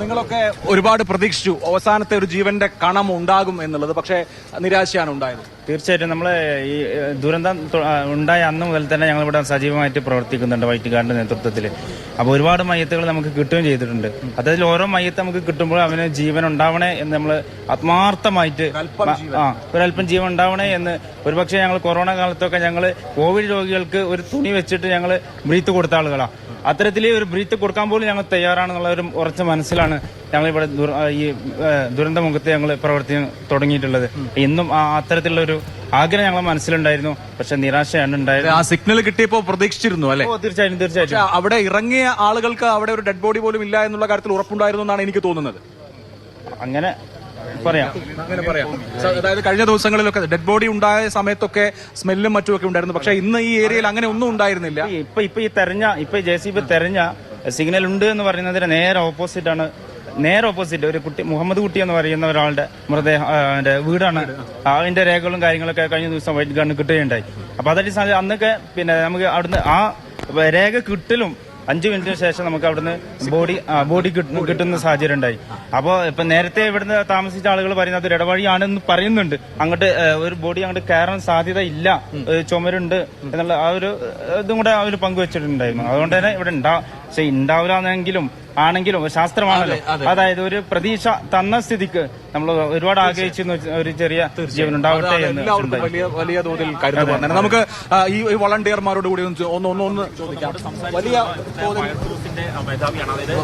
നിങ്ങളൊക്കെ ഒരുപാട് പ്രതീക്ഷിച്ചു അവസാനത്തെ ഒരു ജീവന്റെ കണം ഉണ്ടാകും എന്നുള്ളത്, പക്ഷേ നിരാശയാണ് ഉണ്ടായത്. തീർച്ചയായിട്ടും നമ്മളെ ഈ ദുരന്തം ഉണ്ടായ അന്ന് മുതൽ തന്നെ ഞങ്ങൾ ഇവിടെ സജീവമായിട്ട് പ്രവർത്തിക്കുന്നുണ്ട് വൈറ്റ് ഗാർഡിന്റെ നേതൃത്വത്തിൽ. അപ്പോൾ ഒരുപാട് മയ്യത്തുകൾ നമുക്ക് കിട്ടുകയും ചെയ്തിട്ടുണ്ട്. അതായത് ഓരോ മയ്യത്ത് നമുക്ക് കിട്ടുമ്പോൾ അവന് ജീവൻ ഉണ്ടാവണേ എന്ന് നമ്മൾ ആത്മാർത്ഥമായിട്ട് ഒരല്പം ജീവൻ ഉണ്ടാവണേ എന്ന്. ഒരുപക്ഷെ ഞങ്ങൾ കൊറോണ കാലത്തൊക്കെ ഞങ്ങൾ കോവിഡ് രോഗികൾക്ക് ഒരു തുണി വെച്ചിട്ട് ഞങ്ങൾ ബ്രീത്ത് കൊടുത്ത ആളുകളാണ്. അത്തരത്തിൽ ഒരു ബ്രീത്ത് കൊടുക്കാൻ പോലും ഞങ്ങൾ തയ്യാറാണെന്നുള്ള ഒരു ഉറച്ച മനസ്സിലാണ് ഞങ്ങൾ ഇവിടെ ഈ ദുരന്തമുഖത്ത് ഞങ്ങൾ പ്രവർത്തിക്കാൻ തുടങ്ങിയിട്ടുള്ളത്. ഇന്നും അത്തരത്തിലുള്ള ഒരു ആഗ്രഹം ഞങ്ങളെ മനസ്സിലുണ്ടായിരുന്നു, പക്ഷെ നിരാശയാണ് ഉണ്ടായത്. ആ സിഗ്നൽ കിട്ടിയപ്പോൾ പ്രതീക്ഷിച്ചിരുന്നു അല്ലെ? തീർച്ചയായിട്ടും. അവിടെ ഇറങ്ങിയ ആളുകൾക്ക് അവിടെ ഒരു ഡെഡ് ബോഡി പോലും ഇല്ല എന്നുള്ള കാര്യത്തിൽ ഉറപ്പുണ്ടായിരുന്നു എന്നാണ് എനിക്ക് തോന്നുന്നത്. അങ്ങനെ പറയാം. അതായത് കഴിഞ്ഞ ദിവസങ്ങളിലൊക്കെ ഡെഡ് ബോഡി ഉണ്ടായ സമയത്തൊക്കെ സ്മെല്ലും മറ്റുമൊക്കെ ഉണ്ടായിരുന്നു, പക്ഷെ ഇന്ന് ഈ ഏരിയയിൽ അങ്ങനെ ഒന്നും ഉണ്ടായിരുന്നില്ല. ഇപ്പൊ ഈ JCB തെരഞ്ഞ സിഗ്നൽ ഉണ്ട് എന്ന് പറയുന്നതിന് നേരെ ഓപ്പോസിറ്റ് ഒരു കുട്ടി മുഹമ്മദ് കുട്ടി എന്ന് പറയുന്ന ഒരാളുടെ മൃതദേഹം വീടാണ്. അതിന്റെ രേഖകളും കാര്യങ്ങളൊക്കെ കഴിഞ്ഞ ദിവസം വൈറ്റ് ഗാർഡിന് കിട്ടുകയുണ്ടായി. അപ്പൊ അതടിസ്ഥാനത്തിൽ അന്നൊക്കെ പിന്നെ നമുക്ക് അവിടുന്ന് ആ രേഖ കിട്ടലും 5 മിനിറ്റിന് ശേഷം നമുക്ക് അവിടുന്ന് ബോഡി കിട്ടുന്ന സാഹചര്യം ഉണ്ടായി. അപ്പോൾ ഇപ്പൊ നേരത്തെ ഇവിടുന്ന് താമസിച്ച ആളുകൾ പറയുന്നത് അത് ഇടവഴിയാണെന്ന് പറയുന്നുണ്ട്. അങ്ങോട്ട് ഒരു ബോഡി അങ്ങോട്ട് കയറാൻ സാധ്യത ഇല്ല, ചുമരുണ്ട് എന്നുള്ള ആ ഒരു ഇതും കൂടെ അവർ പങ്കുവെച്ചിട്ടുണ്ടായിരുന്നു. അതുകൊണ്ട് തന്നെ ഇവിടെ പക്ഷെ ഉണ്ടാവില്ലെങ്കിലും ആണെങ്കിലും ശാസ്ത്രമാണല്ലോ. അതായത് ഒരു പ്രതീക്ഷ തന്ന സ്ഥിതിക്ക് നമ്മൾ ഒരുപാട് ആഗ്രഹിച്ചിരുന്നു ഒരു ചെറിയ ജീവൻ ഉണ്ടാവട്ടെ എന്ന്. വലിയ തോതിൽ കരുതുന്നു. നമുക്ക് ഈ വളണ്ടിയർമാരോട് കൂടി ഒന്ന് ചോദിക്കാം. വലിയ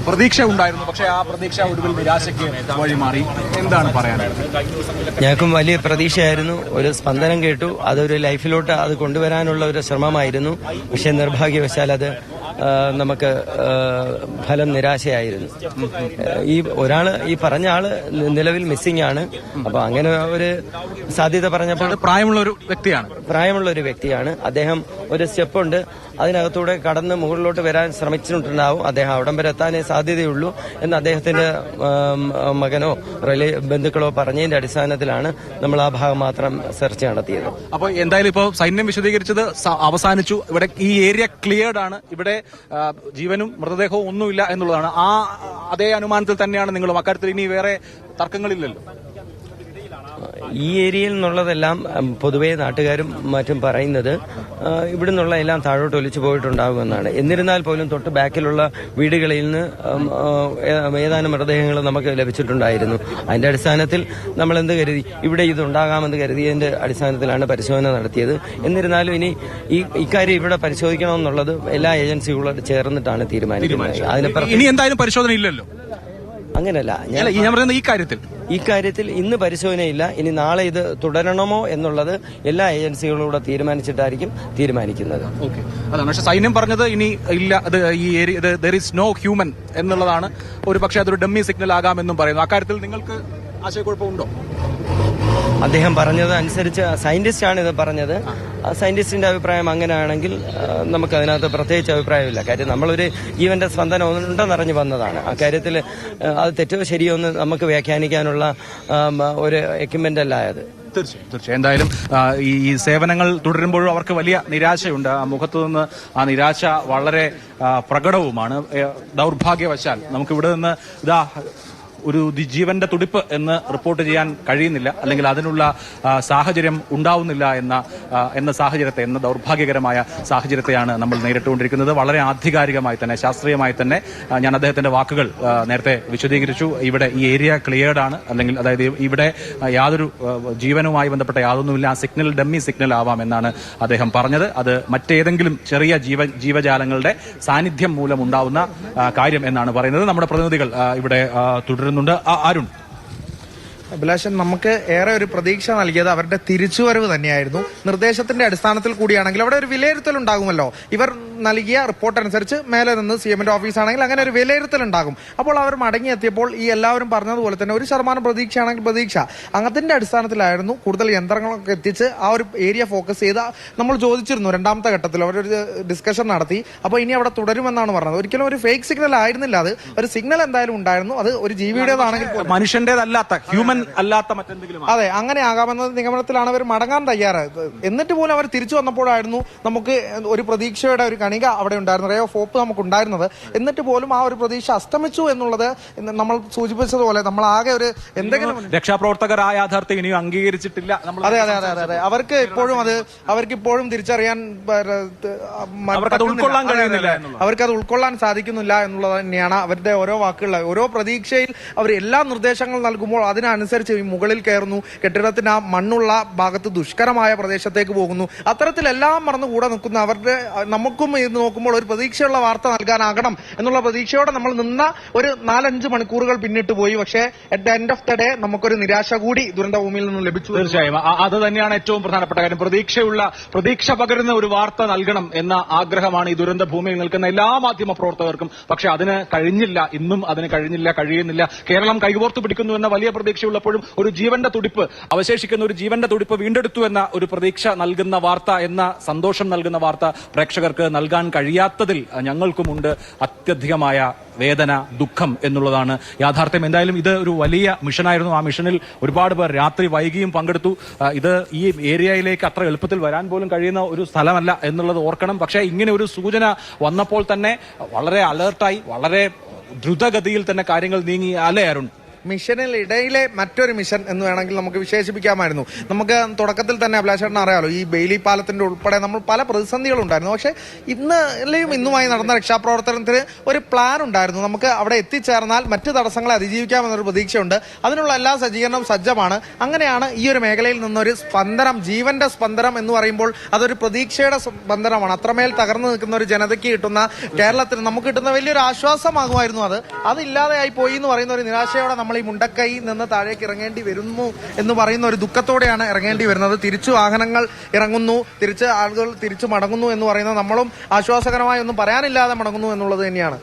പ്രതീക്ഷ ഉണ്ടായിരുന്നു, പക്ഷെ ആ പ്രതീക്ഷ ഒടുവിൽ നിരാശയ്ക്ക് വഴിമാറി. എന്താണ് പറയാനുള്ളത്? ഞങ്ങൾക്കും വലിയ പ്രതീക്ഷയായിരുന്നു. ഒരു സ്പന്ദനം കേട്ടു, അതൊരു ലൈഫിലോട്ട് അത് കൊണ്ടുവരാനുള്ള ഒരു ശ്രമമായിരുന്നു. പക്ഷെ നിർഭാഗ്യവശാൽ അത് നമുക്ക് ഫലം നിരാശയായിരുന്നു. ഈ പറഞ്ഞ ആള് നിലവിൽ മിസ്സിംഗ് ആണ്. അപ്പൊ അങ്ങനെ ഒരു സാധ്യത പറഞ്ഞപ്പോൾ പ്രായമുള്ള ഒരു വ്യക്തിയാണ്. അദ്ദേഹം ഒരു സ്റ്റെപ്പുണ്ട്, അതിനകത്തൂടെ കടന്ന് മുകളിലോട്ട് വരാൻ ശ്രമിച്ചിട്ടുണ്ടാവും. അദ്ദേഹം അവിടം വരെ എത്താനേ സാധ്യതയുള്ളൂ എന്ന് അദ്ദേഹത്തിന്റെ മകനോ ബന്ധുക്കളോ പറഞ്ഞതിന്റെ അടിസ്ഥാനത്തിലാണ് നമ്മൾ ആ ഭാഗം മാത്രം സെർച്ച് നടത്തിയത്. അപ്പോൾ എന്തായാലും ഇപ്പോൾ സൈന്യം വിശദീകരിച്ചത് അവസാനിച്ചു. ഇവിടെ ഈ ഏരിയ ക്ലിയർഡ് ആണ്. ഇവിടെ ജീവനും മൃതദേഹവും ഒന്നുമില്ല എന്നുള്ളതാണ്. അതേ അനുമാനത്തിൽ തന്നെയാണ് നിങ്ങളും. അക്കാര്യത്തിൽ ഇനി വേറെ തർക്കങ്ങളില്ലല്ലോ. ഈ ഏരിയയിൽ നിന്നുള്ളതെല്ലാം പൊതുവെ നാട്ടുകാരും മറ്റും പറയുന്നത് ഇവിടെ നിന്നുള്ള എല്ലാം താഴോട്ട് ഒലിച്ചു പോയിട്ടുണ്ടാകുമെന്നാണ്. എന്നിരുന്നാൽ പോലും തൊട്ട് ബാക്കിലുള്ള വീടുകളിൽ നിന്ന് ഏതാനും മൃതദേഹങ്ങൾ നമുക്ക് ലഭിച്ചിട്ടുണ്ടായിരുന്നു. അതിന്റെ അടിസ്ഥാനത്തിൽ നമ്മൾ എന്ത് കരുതി, ഇവിടെ ഇതുണ്ടാകാമെന്ന് കരുതിയതിന്റെ അടിസ്ഥാനത്തിലാണ് പരിശോധന നടത്തിയത്. എന്നിരുന്നാലും ഇനി ഇക്കാര്യം ഇവിടെ പരിശോധിക്കണമെന്നുള്ളത് എല്ലാ ഏജൻസികളോട് ചേർന്നിട്ടാണ് തീരുമാനിക്കുന്നത്. അതിനപ്പുറം ഇനി എന്തായാലും പരിശോധന ഇല്ലല്ലോ. അങ്ങനല്ല ഞാൻ പറയുന്നത് ഈ കാര്യത്തിൽ ഇന്ന് പരിശോധനയില്ല. ഇനി നാളെ ഇത് തുടരണമോ എന്നുള്ളത് എല്ലാ ഏജൻസികളോട് തീരുമാനിച്ചിട്ടായിരിക്കും തീരുമാനിക്കുന്നത്. അതാണ്. പക്ഷെ സൈന്യം പറഞ്ഞത് ഇനി ഇല്ല, അത് ഈ area there is no human എന്നുള്ളതാണ്. ഒരു പക്ഷേ അതൊരു ഡമ്മി സിഗ്നൽ ആകാമെന്നും പറയുന്നു. അക്കാര്യത്തിൽ നിങ്ങൾക്ക് ആശയക്കുഴപ്പമുണ്ടോ? അദ്ദേഹം പറഞ്ഞത് അനുസരിച്ച് സയന്റിസ്റ്റാണ് ഇത് പറഞ്ഞത്. സയന്റിസ്റ്റിന്റെ അഭിപ്രായം അങ്ങനെയാണെങ്കിൽ നമുക്ക് അതിനകത്ത് പ്രത്യേകിച്ച് അഭിപ്രായമില്ല. കാര്യം നമ്മളൊരു ജീവന്റെ സ്പന്ദനം ഉണ്ടെന്നറിഞ്ഞു വന്നതാണ്. അക്കാര്യത്തിൽ അത് തെറ്റോ ശരിയോ എന്ന് നമുക്ക് വ്യാഖ്യാനിക്കാനുള്ള ഒരു എക്യുപ്മെന്റ് അല്ല അത്. തീർച്ചയായും. എന്തായാലും ഈ സേവനങ്ങൾ തുടരുമ്പോഴും അവർക്ക് വലിയ നിരാശയുണ്ട്. ആ മുഖത്തു നിന്ന് ആ നിരാശ വളരെ പ്രകടവുമാണ്. ദൗർഭാഗ്യവശാൽ നമുക്ക് ഇവിടെ നിന്ന് ഒരു ജീവന്റെ തുടിപ്പ് എന്ന് റിപ്പോർട്ട് ചെയ്യാൻ കഴിയുന്നില്ല, അല്ലെങ്കിൽ അതിനുള്ള സാഹചര്യം ഉണ്ടാവുന്നില്ല എന്ന സാഹചര്യത്തെ, എന്ന ദൗർഭാഗ്യകരമായ സാഹചര്യത്തെയാണ് നമ്മൾ നേരിട്ടുകൊണ്ടിരിക്കുന്നത്. വളരെ ആധികാരികമായി തന്നെ, ശാസ്ത്രീയമായി തന്നെ ഞാൻ അദ്ദേഹത്തിന്റെ വാക്കുകൾ നേരത്തെ വിശദീകരിച്ചു. ഇവിടെ ഈ ഏരിയ ക്ലിയർഡ് ആണ്, അല്ലെങ്കിൽ അതായത് ഇവിടെ യാതൊരു ജീവനുമായി ബന്ധപ്പെട്ട യാതൊന്നുമില്ല. ആ സിഗ്നൽ ഡമ്മി സിഗ്നൽ ആവാം എന്നാണ് അദ്ദേഹം പറഞ്ഞത്. അത് മറ്റേതെങ്കിലും ചെറിയ ജീവജാലങ്ങളുടെ സാന്നിധ്യം മൂലം ഉണ്ടാവുന്ന കാര്യം എന്നാണ് പറയുന്നത്. നമ്മുടെ പ്രതിനിധികൾ ഇവിടെ തുടരുന്നു. അരുൺ, അഭിലാഷൻ, നമുക്ക് ഏറെ ഒരു പ്രതീക്ഷ നൽകിയത് അവരുടെ തിരിച്ചുവരവ് തന്നെയായിരുന്നു. നിർദ്ദേശത്തിന്റെ അടിസ്ഥാനത്തിൽ കൂടിയാണെങ്കിൽ അവിടെ ഒരു വിലയിരുത്തൽ ഉണ്ടാകുമല്ലോ. ഇവർ നൽകിയ റിപ്പോർട്ട് അനുസരിച്ച് മേലെ നിന്ന് CMന്റെ ഓഫീസാണെങ്കിൽ അങ്ങനെ ഒരു വിലയിരുത്തൽ ഉണ്ടാകും. അപ്പോൾ അവർ മടങ്ങിയെത്തിയപ്പോൾ ഈ എല്ലാവരും പറഞ്ഞതുപോലെ തന്നെ 1% പ്രതീക്ഷയാണെങ്കിൽ പ്രതീക്ഷ അങ്ങനത്തിന്റെ അടിസ്ഥാനത്തിലായിരുന്നു കൂടുതൽ യന്ത്രങ്ങളൊക്കെ എത്തിച്ച് ആ ഒരു ഏരിയ ഫോക്കസ് ചെയ്ത് നമ്മൾ ചോദിച്ചിരുന്നു. രണ്ടാമത്തെ ഘട്ടത്തിൽ അവരൊരു ഡിസ്കഷൻ നടത്തി. അപ്പോൾ ഇനി അവിടെ തുടരുമെന്നാണ് പറഞ്ഞത്. ഒരിക്കലും ഒരു ഫേക്ക് സിഗ്നൽ ആയിരുന്നില്ല അത്. ഒരു സിഗ്നൽ എന്തായാലും ഉണ്ടായിരുന്നു. അത് ഒരു ജീവിയുടേതാണെങ്കിൽ മനുഷ്യന്റേതല്ലാത്ത ഹ്യൂമൻ ഭീമൻ അല്ലാത്ത മറ്റെന്തെങ്കിലും അതെ, അങ്ങനെ ആകാമെന്ന നിഗമനത്തിലാണ് അവർ മടങ്ങാൻ തയ്യാറായത്. എന്നിട്ട് പോലും അവർ തിരിച്ചു വന്നപ്പോഴായിരുന്നു നമുക്ക് ഒരു പ്രതീക്ഷയുടെ ഒരു കണിക അവിടെ ഉണ്ടായിരുന്നു, റേ ഓഫ് ഹോപ്പ് നമുക്ക് ഉണ്ടായിരുന്നത്. എന്നിട്ട് പോലും ആ ഒരു പ്രതീക്ഷ അസ്തമിച്ചു എന്നുള്ളത് നമ്മൾ സൂചിപ്പിച്ചതുപോലെ നമ്മൾ ആകെ ഒരു എന്തെങ്കിലും രക്ഷാപ്രവർത്തകർ ആ യാഥാർത്ഥ്യം ഇനിയും അംഗീകരിച്ചിട്ടില്ല. അതെ അതെ അതെ അതെ അവർക്ക് ഇപ്പോഴും തിരിച്ചറിയാൻ ഉൾക്കൊള്ളാൻ കഴിയുന്നില്ല, അവർക്കത് ഉൾക്കൊള്ളാൻ സാധിക്കുന്നില്ല എന്നുള്ളത് തന്നെയാണ് അവരുടെ ഓരോ വാക്കുകളിൽ. ഓരോ പ്രതീക്ഷയിൽ അവർ എല്ലാ നിർദ്ദേശങ്ങൾ നൽകുമ്പോൾ അതിനനുസരിച്ച് മുകളിൽ കയറുന്നു, കെട്ടിടത്തിന് ആ മണ്ണുള്ള ഭാഗത്ത് ദുഷ്കരമായ പ്രദേശത്തേക്ക് പോകുന്നു. അത്തരത്തിലെല്ലാം മറന്നു കൂടെ നിൽക്കുന്ന അവരുടെ നമുക്കും ഇത് നോക്കുമ്പോൾ ഒരു പ്രതീക്ഷയുള്ള വാർത്ത നൽകാനാകണം എന്നുള്ള പ്രതീക്ഷയോടെ നമ്മൾ നിന്ന ഒരു 4-5 മണിക്കൂറുകൾ പിന്നിട്ട് പോയി. പക്ഷേ at the end of the day നമുക്കൊരു നിരാശ കൂടി ദുരന്തഭൂമിയിൽ നിന്ന് ലഭിച്ചു. തീർച്ചയായും അത് തന്നെയാണ് ഏറ്റവും പ്രധാനപ്പെട്ട കാര്യം. പ്രതീക്ഷ പകരുന്ന ഒരു വാർത്ത നൽകണം എന്ന ആഗ്രഹമാണ് ഈ ദുരന്ത ഭൂമിയിൽ നിൽക്കുന്ന എല്ലാ മാധ്യമ പ്രവർത്തകർക്കും. പക്ഷെ അതിന് കഴിഞ്ഞില്ല, ഇന്നും അതിന് കഴിയുന്നില്ല. കേരളം കൈകോർത്ത് പിടിക്കുന്നു എന്ന വലിയ പ്രതീക്ഷയുള്ളപ്പോഴും ഒരു ജീവന്റെ തുടിപ്പ്, അവശേഷിക്കുന്ന ഒരു ജീവന്റെ തുടിപ്പ് വീണ്ടെടുത്തു എന്ന ഒരു പ്രതീക്ഷ നൽകുന്ന വാർത്ത, എന്ന സന്തോഷം നൽകുന്ന വാർത്ത പ്രേക്ഷകർക്ക് നൽകാൻ കഴിയാത്തതിൽ ഞങ്ങൾക്കുമുണ്ട് അത്യധികമായ വേദന, ദുഃഖം എന്നുള്ളതാണ് യാഥാർത്ഥ്യം. എന്തായാലും ഇത് ഒരു വലിയ മിഷനായിരുന്നു. ആ മിഷനിൽ ഒരുപാട് പേർ രാത്രി വൈകിയും പങ്കെടുത്തു. ഇത് ഈ ഏരിയയിലേക്ക് അത്ര എളുപ്പത്തിൽ വരാൻ പോലും കഴിയുന്ന ഒരു സ്ഥലമല്ല എന്നുള്ളത് ഓർക്കണം. പക്ഷേ ഇങ്ങനെ ഒരു സൂചന വന്നപ്പോൾ തന്നെ വളരെ അലർട്ടായി, വളരെ ദ്രുതഗതിയിൽ തന്നെ കാര്യങ്ങൾ നീങ്ങി. അല്ലേ അരുൺ? മിഷനിടയിലെ മറ്റൊരു മിഷൻ എന്ന് വേണമെങ്കിൽ നമുക്ക് വിശേഷിപ്പിക്കാമായിരുന്നു. നമുക്ക് തുടക്കത്തിൽ തന്നെ അഭിലാഷേട്ടന് അറിയാലോ, ഈ ബെയിലി പാലത്തിന്റെ ഉൾപ്പെടെ നമ്മൾ പല പ്രതിസന്ധികളുണ്ടായിരുന്നു. പക്ഷേ ഇന്നുമായി നടന്ന രക്ഷാപ്രവർത്തനത്തിന് ഒരു പ്ലാൻ ഉണ്ടായിരുന്നു. നമുക്ക് അവിടെ എത്തിച്ചേർന്നാൽ മറ്റ് തടസ്സങ്ങളെ അതിജീവിക്കാമെന്നൊരു പ്രതീക്ഷയുണ്ട്. അതിനുള്ള എല്ലാ സജ്ജീകരണവും സജ്ജമാണ്. അങ്ങനെയാണ് ഈ ഒരു മേഖലയിൽ നിന്നൊരു സ്പന്ദനം, ജീവന്റെ സ്പന്ദനം എന്ന് പറയുമ്പോൾ അതൊരു പ്രതീക്ഷയുടെ സ്പന്ദനമാണ്. അത്രമേൽ തകർന്നു നിൽക്കുന്ന ഒരു ജനതയ്ക്ക് കിട്ടുന്ന, കേരളത്തിന് നമുക്ക് കിട്ടുന്ന വലിയൊരു ആശ്വാസമാകുമായിരുന്നു. അതില്ലാതെയായി പോയി എന്ന് പറയുന്ന ഒരു നിരാശയോടെ നമ്മൾ ഈ മുണ്ടക്കൈ നിന്ന് താഴേക്ക് ഇറങ്ങേണ്ടി വരുന്നു എന്ന് പറയുന്ന ഒരു ദുഃഖത്തോടെയാണ് ഇറങ്ങേണ്ടി വരുന്നത്. തിരിച്ചു വാഹനങ്ങൾ ഇറങ്ങുന്നു, ആളുകൾ തിരിച്ചു മടങ്ങുന്നു എന്ന് പറയുന്നത് നമ്മളും ആശ്വാസകരമായി ഒന്നും പറയാനില്ലാതെ മടങ്ങുന്നു എന്നുള്ളത് തന്നെയാണ്.